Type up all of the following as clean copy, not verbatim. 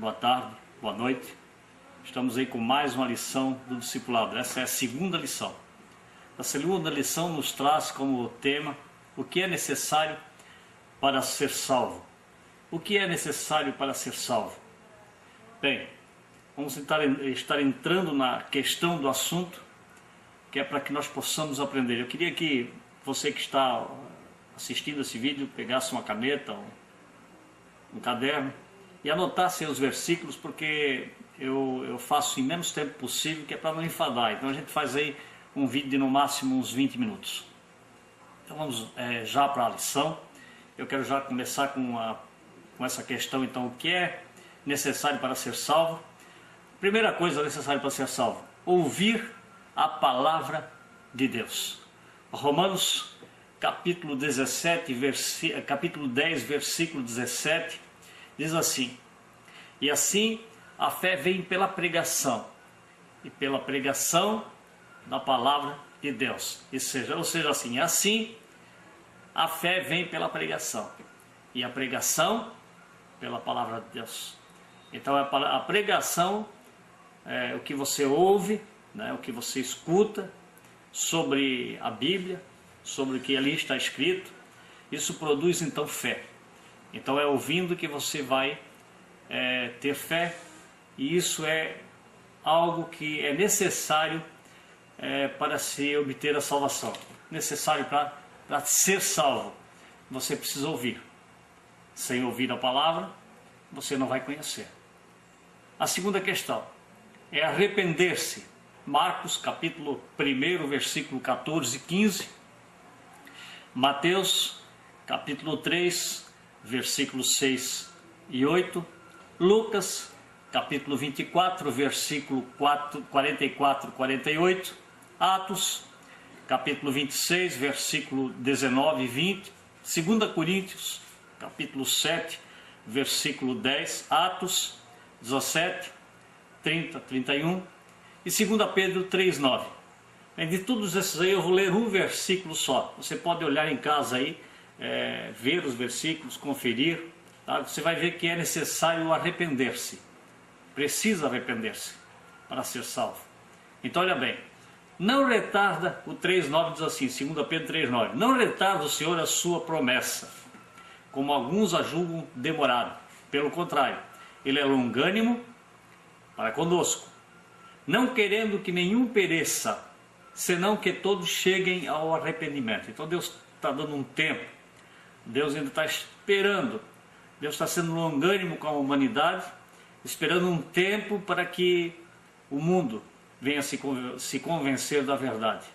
boa tarde, boa noite. Estamos aí com mais uma lição do discipulado. Essa é a segunda lição. A segunda lição nos traz como tema o que é necessário para ser salvo. O que é necessário para ser salvo? Bem, vamos estar entrando na questão do assunto, que é para que nós possamos aprender. Eu queria que você que está assistindo esse vídeo pegasse uma caneta, um caderno e anotasse os versículos, porque eu faço em menos tempo possível, que é para não enfadar. Então a gente faz aí um vídeo de no máximo uns 20 minutos. Então vamos já para a lição. Eu quero já começar com essa questão, então, o que é necessário para ser salvo? Primeira coisa necessária para ser salvo: ouvir a palavra de Deus. Romanos capítulo 10, versículo 17, diz assim: e assim a fé vem pela pregação, e pela pregação da palavra de Deus. Ou seja, assim a fé vem pela pregação, e a pregação pela palavra de Deus. Então a pregação é o que você ouve, né, o que você escuta sobre a Bíblia, sobre o que ali está escrito. Isso produz então fé. Então é ouvindo que você vai ter fé, e isso é algo que é necessário para se obter a salvação. Necessário para ser salvo, você precisa ouvir. Sem ouvir a palavra, você não vai conhecer. A segunda questão é arrepender-se. Marcos capítulo 1, versículo 14 e 15. Mateus capítulo 3, versículos 6 e 8. Lucas capítulo 24, versículo 44 e 48. Atos capítulo 26, versículo 19 e 20. 2 Coríntios capítulo 7, versículo 10. Atos 17, 30, 31. E 2 Pedro 3, 9. De todos esses aí eu vou ler um versículo só. Você pode olhar em casa aí, ver os versículos, conferir, tá? Você vai ver que é necessário arrepender-se. Precisa arrepender-se para ser salvo. Então olha bem: não retarda, o 3,9 diz assim, 2 Pedro 3,9, não retarda o Senhor a sua promessa, como alguns a julgam demorado. Pelo contrário, Ele é longânimo para conosco, não querendo que nenhum pereça, senão que todos cheguem ao arrependimento. Então Deus está dando um tempo, Deus ainda está esperando, Deus está sendo longânimo com a humanidade, esperando um tempo para que o mundo venha se convencer da verdade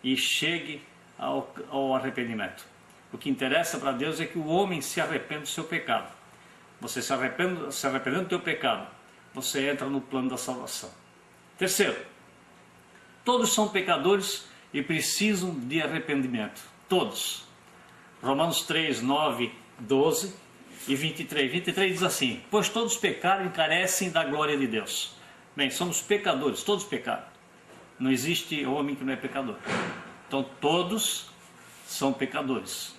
e chegue ao arrependimento. O que interessa para Deus é que o homem se arrependa do seu pecado. Você se arrependendo do teu pecado, você entra no plano da salvação. Terceiro, todos são pecadores e precisam de arrependimento. Todos. Romanos 3, 9, 12 e 23. 23 diz assim: pois todos pecaram e carecem da glória de Deus. Bem, somos pecadores, todos pecaram. Não existe homem que não é pecador. Então todos são pecadores.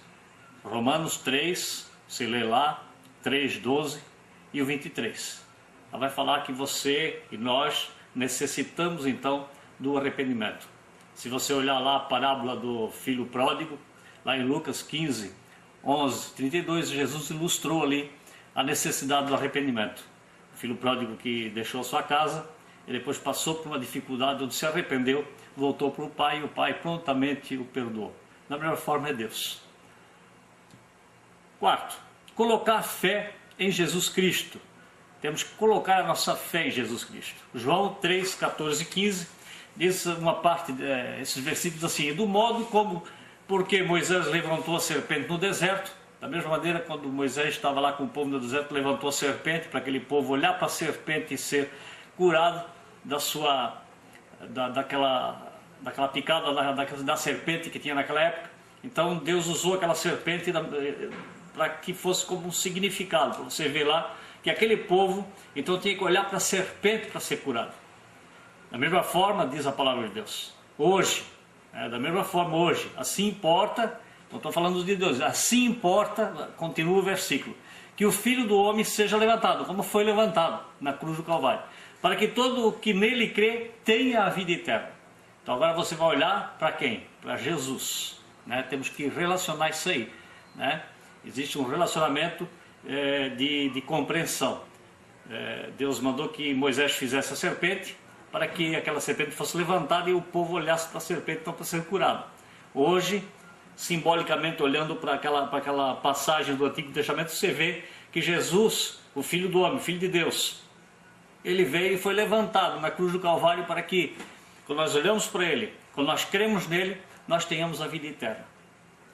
Romanos 3, você lê lá, 3, 12 e o 23. Ela vai falar que você e nós necessitamos então do arrependimento. Se você olhar lá a parábola do filho pródigo, lá em Lucas 15, 11, 32, Jesus ilustrou ali a necessidade do arrependimento. O filho pródigo que deixou a sua casa e depois passou por uma dificuldade onde se arrependeu, voltou para o pai e o pai prontamente o perdoou. Da mesma forma é Deus. Quarto, colocar fé em Jesus Cristo. Temos que colocar a nossa fé em Jesus Cristo. João 3, 14 e 15 diz uma parte, esses versículos assim: do modo como, porque Moisés levantou a serpente no deserto, da mesma maneira quando Moisés estava lá com o povo no deserto, levantou a serpente para aquele povo olhar para a serpente e ser curado daquela picada da serpente que tinha naquela época. Então Deus usou aquela serpente para que fosse como um significado, para você ver lá que aquele povo então tinha que olhar para a serpente para ser curado. Da mesma forma, diz a palavra de Deus, hoje, da mesma forma hoje, assim importa, não estou falando de Deus, assim importa, continua o versículo, que o Filho do Homem seja levantado, como foi levantado na cruz do Calvário, para que todo o que nele crê tenha a vida eterna. Então agora você vai olhar para quem? Para Jesus, né? Temos que relacionar isso aí, né? Existe um relacionamento de compreensão. Deus mandou que Moisés fizesse a serpente, para que aquela serpente fosse levantada e o povo olhasse para a serpente então, para ser curado. Hoje, simbolicamente olhando para aquela passagem do Antigo Testamento, você vê que Jesus, o Filho do Homem, o Filho de Deus, ele veio e foi levantado na cruz do Calvário para que, quando nós olhamos para ele, quando nós cremos nele, nós tenhamos a vida eterna.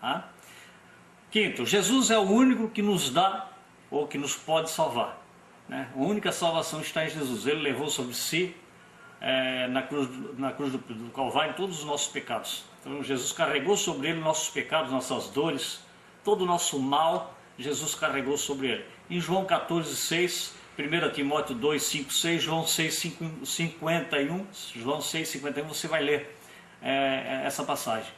Tá? Quinto, Jesus é o único que nos dá ou que nos pode salvar, né? A única salvação está em Jesus. Ele levou sobre si na cruz do Calvário todos os nossos pecados. Então Jesus carregou sobre ele nossos pecados, nossas dores, todo o nosso mal, Jesus carregou sobre ele. Em João 14,6, 1 Timóteo 2, 5, 6, João 6, 51, João 6, 51, você vai ler essa passagem.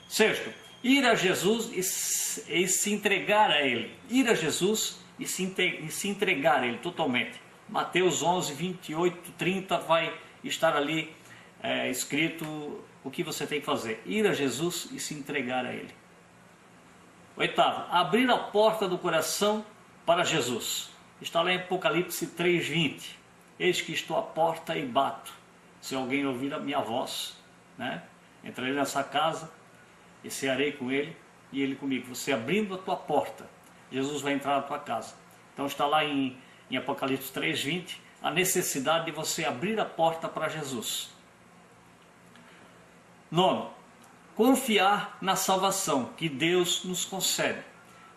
Sexto, ir a Jesus e se entregar a ele. Ir a Jesus e se entregar a ele totalmente. Mateus 11, 28, 30 vai estar ali escrito o que você tem que fazer. Ir a Jesus e se entregar a ele. Oitavo, abrir a porta do coração para Jesus. Está lá em Apocalipse 3:20. Eis que estou à porta e bato. Se alguém ouvir a minha voz, né, entrarei nessa casa e cearei com ele e ele comigo. Você abrindo a tua porta, Jesus vai entrar na tua casa. Então está lá em Apocalipse 3:20, a necessidade de você abrir a porta para Jesus. Nono, confiar na salvação que Deus nos concede.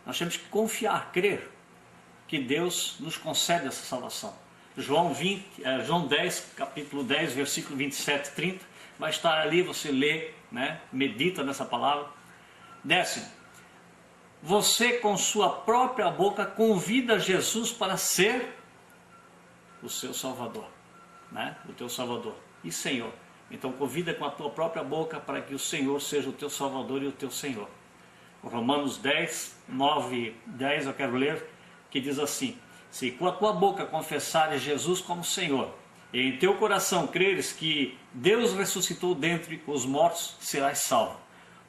Nós temos que confiar, crer que Deus nos concede essa salvação. João 10, capítulo 10, versículo 27 e 30, vai estar ali, você lê, né, medita nessa palavra. Décimo, você com sua própria boca convida Jesus para ser o seu Salvador, né? O teu Salvador e Senhor. Então convida com a tua própria boca para que o Senhor seja o teu Salvador e o teu Senhor. Romanos 10, 9 e 10 eu quero ler, que diz assim: se com a tua boca confessares Jesus como Senhor, e em teu coração creres que Deus ressuscitou dentre os mortos, serás salvo.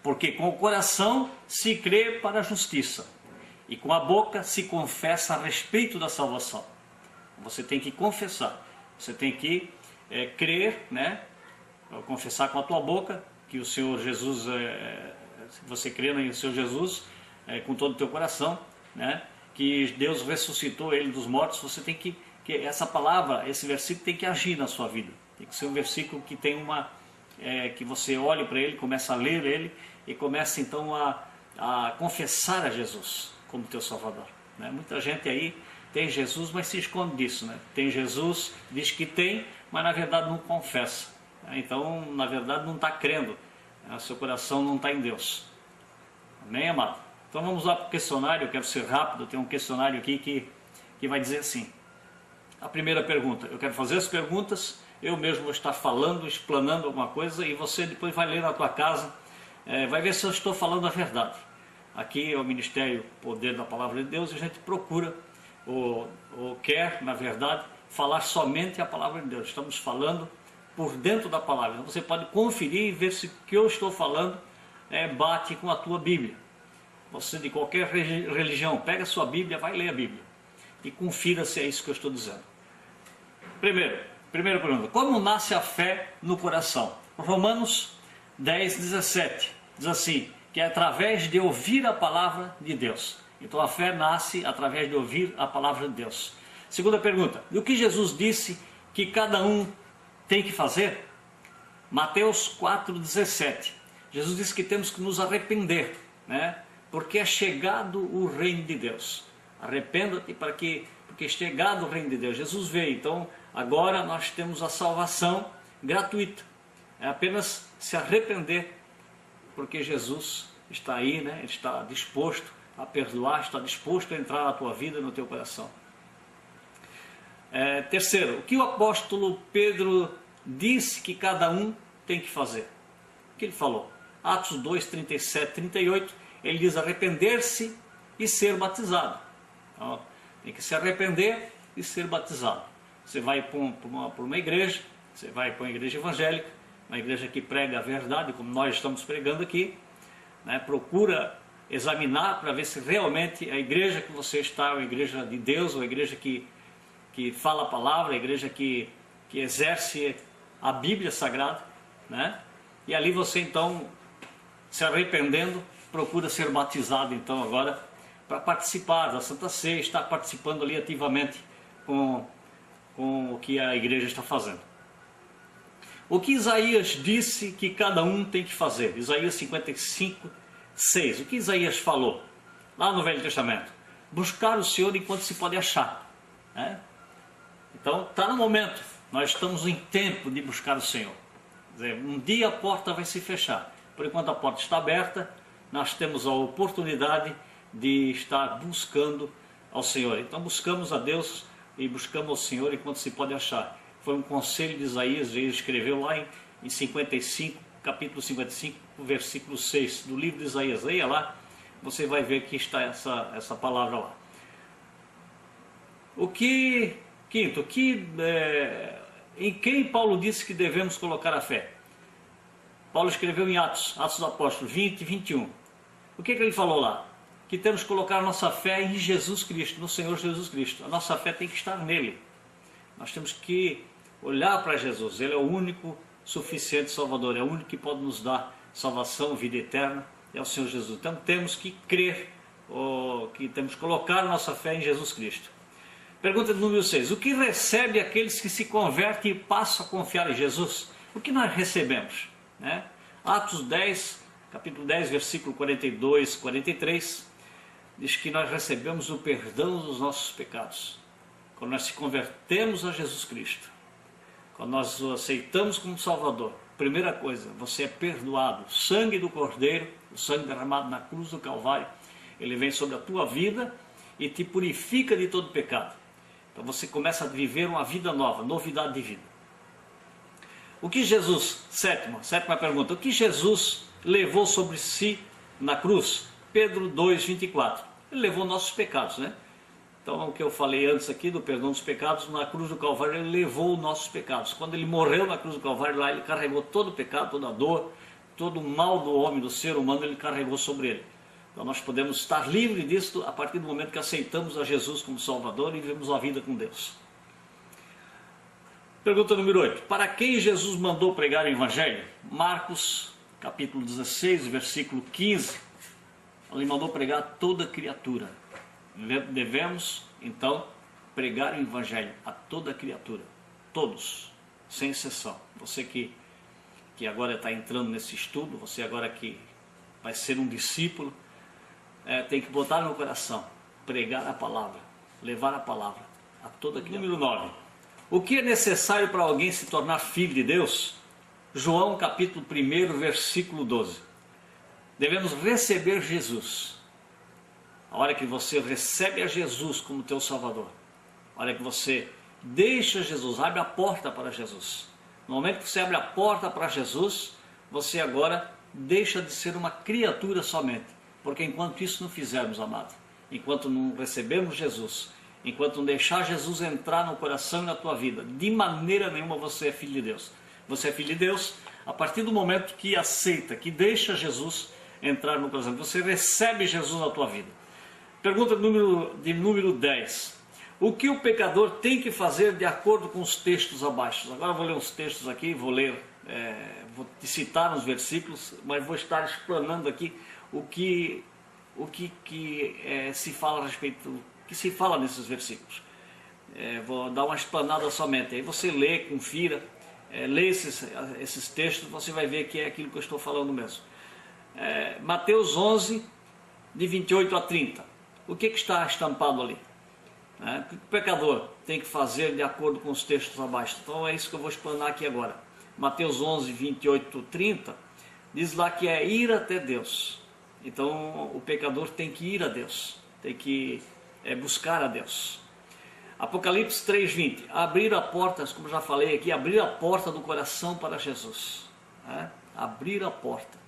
Porque com o coração se crê para a justiça, e com a boca se confessa a respeito da salvação. Você tem que confessar, você tem que crer, né? Confessar com a tua boca que o Senhor Jesus, se você crê no Senhor Jesus com todo o teu coração, né? Que Deus ressuscitou ele dos mortos, você tem que essa palavra, esse versículo tem que agir na sua vida. Tem que ser um versículo que tem que você olhe para ele, começa a ler ele e começa então a confessar a Jesus como teu Salvador, né? Muita gente aí tem Jesus, mas se esconde disso, né? Tem Jesus, diz que tem, mas na verdade não confessa. Então, na verdade, não está crendo. Seu coração não está em Deus. Amém, amado? Então vamos lá para o questionário. Eu quero ser rápido. Tem um questionário aqui que vai dizer assim. A primeira pergunta. Eu quero fazer as perguntas. Eu mesmo vou estar falando, explanando alguma coisa. E você depois vai ler na tua casa. Vai ver se eu estou falando a verdade. Aqui é o Ministério Poder da Palavra de Deus. E a gente procura, ou quer, na verdade, falar somente a Palavra de Deus. Estamos falando por dentro da palavra. Então você pode conferir e ver se o que eu estou falando bate com a tua Bíblia. Você de qualquer religião, pega a sua Bíblia, vai ler a Bíblia e confira se é isso que eu estou dizendo. Primeira pergunta: como nasce a fé no coração? Romanos 10, 17 diz assim, que é através de ouvir a palavra de Deus. Então a fé nasce através de ouvir a palavra de Deus. Segunda pergunta: o que Jesus disse que cada um tem que fazer? Mateus 4,17. Jesus disse que temos que nos arrepender, né? Porque é chegado o reino de Deus. Arrependa-te porque é chegado o reino de Deus. Jesus veio, então agora nós temos a salvação gratuita. É apenas se arrepender, porque Jesus está aí, né? Ele está disposto a perdoar, está disposto a entrar na tua vida, no teu coração. Terceiro, o que o apóstolo Pedro disse que cada um tem que fazer? O que ele falou? Atos 2, 37, 38, ele diz arrepender-se e ser batizado. Então, Tem que se arrepender e ser batizado. Você vai para uma igreja, você vai para uma igreja evangélica, uma igreja que prega a verdade, como nós estamos pregando aqui, né? Procura examinar para ver se realmente a igreja que você está é uma igreja de Deus, uma igreja que fala a palavra, a igreja que exerce a Bíblia Sagrada, né? E ali você então, se arrependendo, procura ser batizado então agora para participar da Santa Ceia, estar participando ali ativamente com o que a igreja está fazendo. O que Isaías disse que cada um tem que fazer? Isaías 55, 6. O que Isaías falou lá no Velho Testamento? Buscar o Senhor enquanto se pode achar, né? Então está no momento, nós estamos em tempo de buscar o Senhor. Quer dizer, um dia a porta vai se fechar. Por enquanto a porta está aberta, nós temos a oportunidade de estar buscando ao Senhor. Então buscamos a Deus e buscamos ao Senhor enquanto se pode achar. Foi um conselho de Isaías, ele escreveu lá em 55, capítulo 55, versículo 6 do livro de Isaías. Leia lá, você vai ver que está essa palavra lá. Quinto, em quem Paulo disse que devemos colocar a fé? Paulo escreveu em Atos dos Apóstolos 20 e 21. O que ele falou lá? Que temos que colocar a nossa fé em Jesus Cristo, no Senhor Jesus Cristo. A nossa fé tem que estar nele. Nós temos que olhar para Jesus. Ele é o único suficiente Salvador, é o único que pode nos dar salvação, vida eterna, é o Senhor Jesus. Então temos que crer, que temos que colocar a nossa fé em Jesus Cristo. Pergunta número 6. O que recebe aqueles que se convertem e passam a confiar em Jesus? O que nós recebemos, né? Atos 10, capítulo 10, versículo 42, 43, diz que nós recebemos o perdão dos nossos pecados. Quando nós se convertemos a Jesus Cristo, quando nós o aceitamos como Salvador, primeira coisa, você é perdoado. O sangue do Cordeiro, o sangue derramado na cruz do Calvário, ele vem sobre a tua vida e te purifica de todo pecado. Então você começa a viver uma vida nova, novidade de vida. O que Jesus, sétima pergunta, o que Jesus levou sobre si na cruz? Pedro 2, 24. Ele levou nossos pecados, né? Então o que eu falei antes aqui do perdão dos pecados, na cruz do Calvário ele levou os nossos pecados. Quando ele morreu na cruz do Calvário, lá ele carregou todo o pecado, toda a dor, todo o mal do homem, do ser humano, ele carregou sobre ele. Então nós podemos estar livres disso a partir do momento que aceitamos a Jesus como Salvador e vivemos a vida com Deus. Pergunta número 8. Para quem Jesus mandou pregar o Evangelho? Marcos, capítulo 16, versículo 15. Ele mandou pregar a toda criatura. Devemos, então, pregar o Evangelho a toda criatura. Todos, sem exceção. Você que agora está entrando nesse estudo, você agora que vai ser um discípulo, tem que botar no coração, pregar a palavra, levar a palavra a toda criatura. Número 9. O que é necessário para alguém se tornar filho de Deus? João capítulo 1, versículo 12. Devemos receber Jesus. A hora que você recebe a Jesus como teu Salvador, a hora que você deixa Jesus, abre a porta para Jesus. No momento que você abre a porta para Jesus, você agora deixa de ser uma criatura somente. Porque enquanto isso não fizermos, amado, enquanto não recebemos Jesus, enquanto não deixar Jesus entrar no coração e na tua vida, de maneira nenhuma você é filho de Deus. Você é filho de Deus a partir do momento que aceita, que deixa Jesus entrar no coração, você recebe Jesus na tua vida. Pergunta número 10. O que o pecador tem que fazer de acordo com os textos abaixo? Agora eu vou ler uns textos aqui, vou te citar uns versículos, mas vou estar explanando aqui o que se fala a respeito, o que se fala nesses versículos. Vou dar uma explanada somente. Aí você lê, confira, lê esses textos, você vai ver que é aquilo que eu estou falando mesmo. Mateus 11, de 28 a 30. O que está estampado ali? O que o pecador tem que fazer de acordo com os textos abaixo? Então é isso que eu vou explanar aqui agora. Mateus 11, 28, 30, diz lá que é ir até Deus. Então o pecador tem que ir a Deus, tem que buscar a Deus. Apocalipse 3, 20, abrir a porta, como já falei aqui, abrir a porta do coração para Jesus. Abrir a porta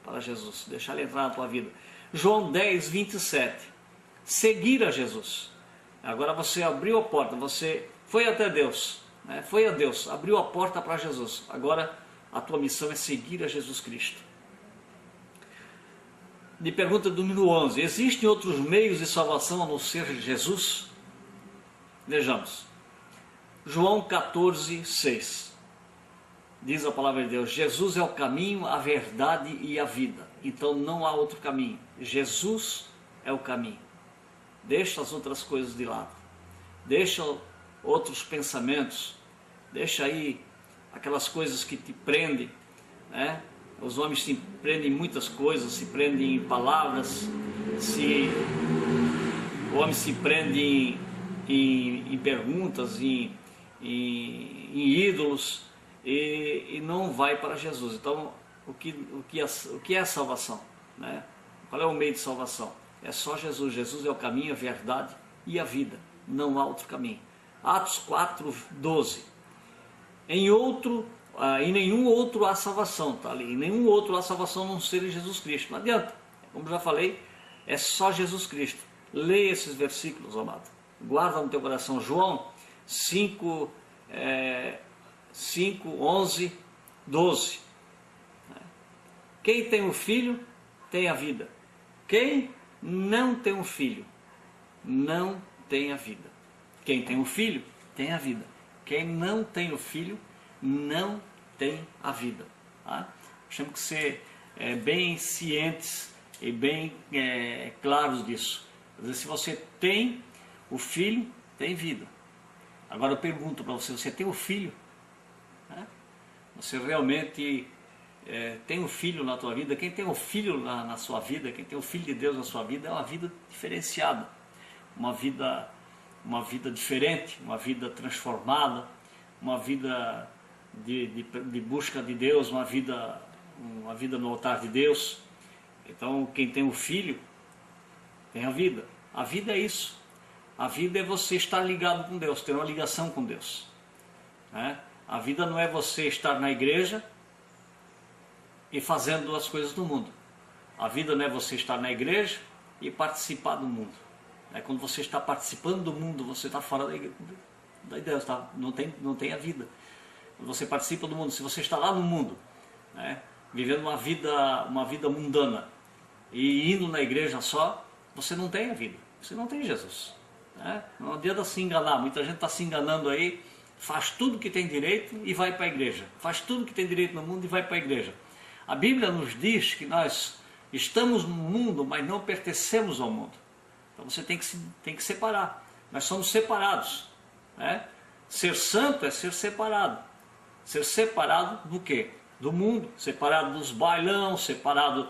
para Jesus, deixar ele entrar na tua vida. João 10, 27, seguir a Jesus. Agora você abriu a porta, você foi até Deus, né? Foi a Deus, abriu a porta para Jesus. Agora a tua missão é seguir a Jesus Cristo. De pergunta número 11, existem outros meios de salvação a não ser Jesus? Vejamos, João 14, 6, diz a palavra de Deus, Jesus é o caminho, a verdade e a vida, então não há outro caminho, Jesus é o caminho. Deixa as outras coisas de lado, deixa outros pensamentos, deixa aí aquelas coisas que te prendem, né? Os homens se prendem em muitas coisas, se prendem em palavras, o homem se prende em perguntas, em ídolos, e não vai para Jesus. Então, o que é a salvação, né? Qual é o meio de salvação? É só Jesus. Jesus é o caminho, a verdade e a vida. Não há outro caminho. Atos 4, 12. Em nenhum outro há salvação, tá ali. Em nenhum outro há salvação a não ser em Jesus Cristo. Não adianta. Como já falei, é só Jesus Cristo. Leia esses versículos, amado. Guarda no teu coração. João 5, 11, 12. Quem tem o Filho, tem a vida. Quem não tem um filho, não tem a vida. Quem tem um filho, tem a vida. Quem não tem o filho, não tem a vida. Tá? Temos que ser bem cientes e bem claros disso. Quer dizer, se você tem o filho, tem vida. Agora eu pergunto para você, você tem o filho? Né? Você realmente tem um filho na tua vida? Quem tem um filho na sua vida, quem tem o Filho de Deus na sua vida, é uma vida diferenciada, uma vida diferente, uma vida transformada, uma vida de busca de Deus, uma vida no altar de Deus. Então quem tem um filho tem a vida. A vida é isso. A vida é você estar ligado com Deus, ter uma ligação com Deus, né? A vida não é você estar na igreja e fazendo as coisas do mundo. A vida não é você estar na igreja e participar do mundo. Quando você está participando do mundo, você está fora da ideia, tá? Não tem a vida. Quando você participa do mundo, se você está lá no mundo, né, vivendo uma vida mundana e indo na igreja só, você não tem a vida, você não tem Jesus, né? Não adianta se enganar, muita gente está se enganando aí, faz tudo que tem direito e vai para a igreja, faz tudo que tem direito no mundo e vai para a igreja. A Bíblia nos diz que nós estamos no mundo, mas não pertencemos ao mundo. Então você tem que separar. Nós somos separados, né? Ser santo é ser separado. Ser separado do quê? Do mundo, separado dos bailão, separado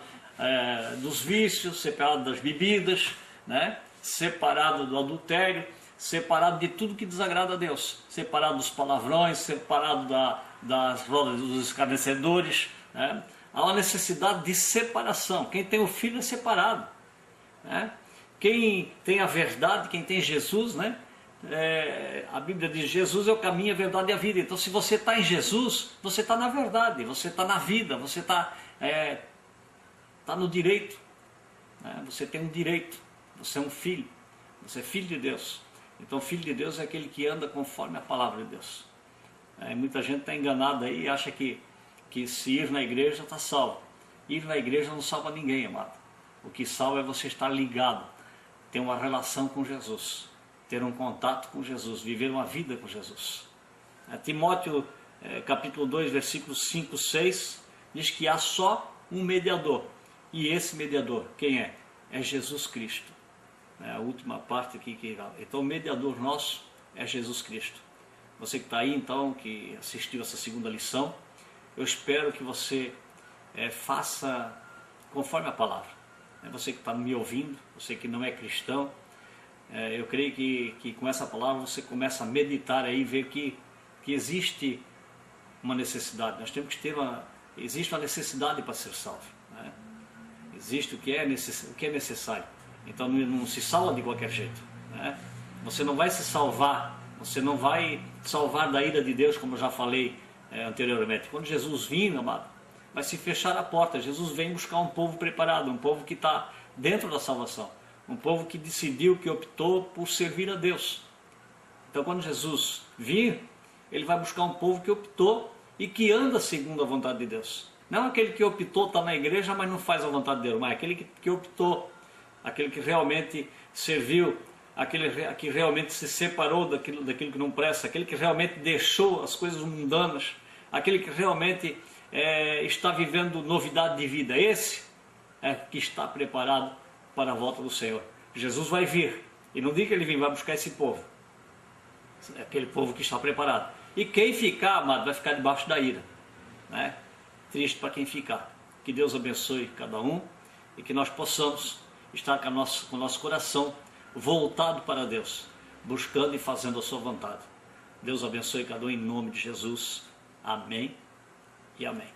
dos vícios, separado das bebidas, né? Separado do adultério, separado de tudo que desagrada a Deus, separado dos palavrões, separado das rodas dos escarnecedores, né? Há uma necessidade de separação. Quem tem o Filho é separado, né? Quem tem a verdade, quem tem Jesus, né? A Bíblia diz: Jesus é o caminho, a verdade e a vida. Então, se você está em Jesus, você está na verdade, você está na vida, você está no direito, né? Você tem um direito, você é um filho, você é filho de Deus. Então, filho de Deus é aquele que anda conforme a palavra de Deus. Muita gente está enganada aí e acha que se ir na igreja está salvo. Ir na igreja não salva ninguém, amado. O que salva é você estar ligado, ter uma relação com Jesus, ter um contato com Jesus, viver uma vida com Jesus. Timóteo capítulo 2, versículos 5, 6, diz que há só um mediador. E esse mediador, quem é? É Jesus Cristo. A última parte aqui. Então o mediador nosso é Jesus Cristo. Você que está aí então, que assistiu essa segunda lição, eu espero que você faça conforme a palavra. Você que está me ouvindo, você que não é cristão, eu creio que com essa palavra você começa a meditar aí e ver que existe uma necessidade. Nós temos que existe uma necessidade para ser salvo, né? Existe o que é necessário. Então não se salva de qualquer jeito, né? Você não vai se salvar, você não vai salvar da ira de Deus, como eu já falei anteriormente. Quando Jesus vir, amado, vai se fechar a porta. Jesus vem buscar um povo preparado, um povo que está dentro da salvação, um povo que decidiu, que optou por servir a Deus. Então quando Jesus vir, ele vai buscar um povo que optou e que anda segundo a vontade de Deus. Não aquele que optou, está na igreja, mas não faz a vontade de Deus, mas aquele que optou, aquele que realmente serviu, aquele que realmente se separou daquilo que não presta, aquele que realmente deixou as coisas mundanas, aquele que realmente está vivendo novidade de vida. Esse é que está preparado para a volta do Senhor. Jesus vai vir, e não diga que ele vai buscar esse povo, aquele povo que está preparado. E quem ficar, amado, vai ficar debaixo da ira, né? Triste para quem ficar. Que Deus abençoe cada um e que nós possamos estar com o nosso coração voltado para Deus, buscando e fazendo a sua vontade. Deus abençoe cada um em nome de Jesus. Amém e amém.